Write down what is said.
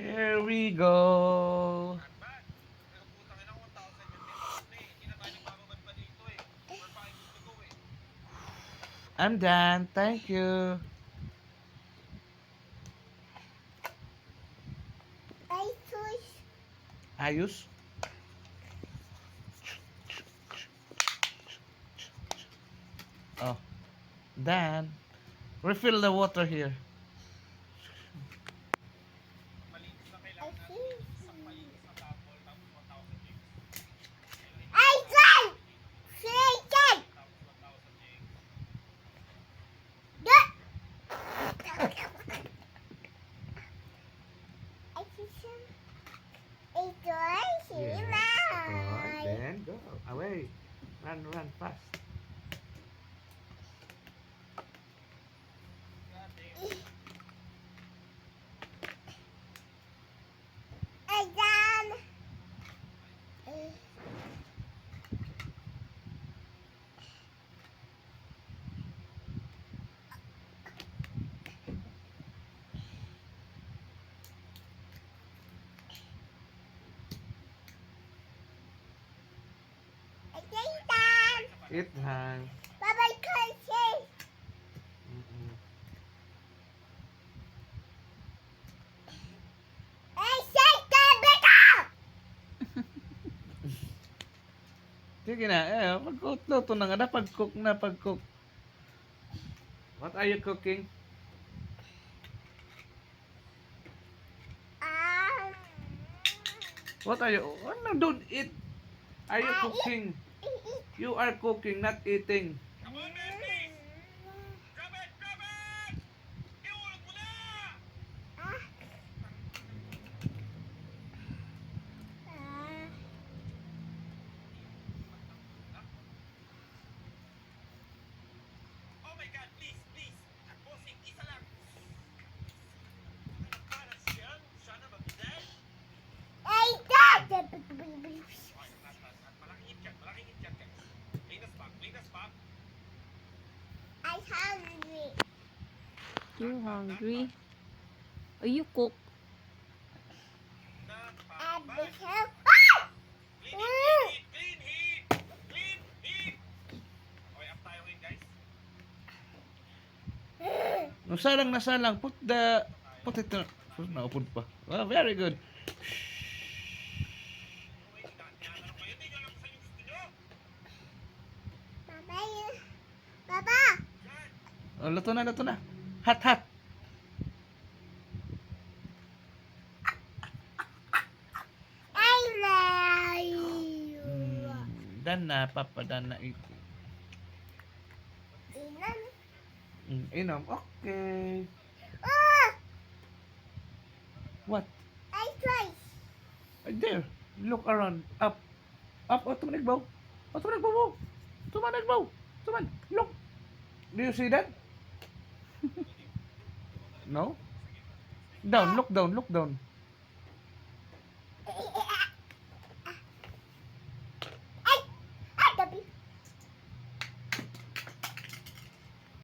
Here we go. I'm done. Thank you. Ayos. Oh, done. Refill the water here. Yes. Then go away. Run fast. Eat time. Mm-mm. Sige na, pag-luto na nga na, pag-cook na, pag-cook. What are you cooking? What are you, oh, no, don't eat. Are you cooking? You are cooking, not eating. You hungry? Oh, you cook. No, salang. Put it na. Naupod pa. Oh, very good. Oh, luto na. Hot. Dan na, Papa, dan na ito. Inom, okay. What? Right there. Look around. Up. Oh, tumanagbaw. Tumanagbaw. Look. Do you see that? No? Down. Look down.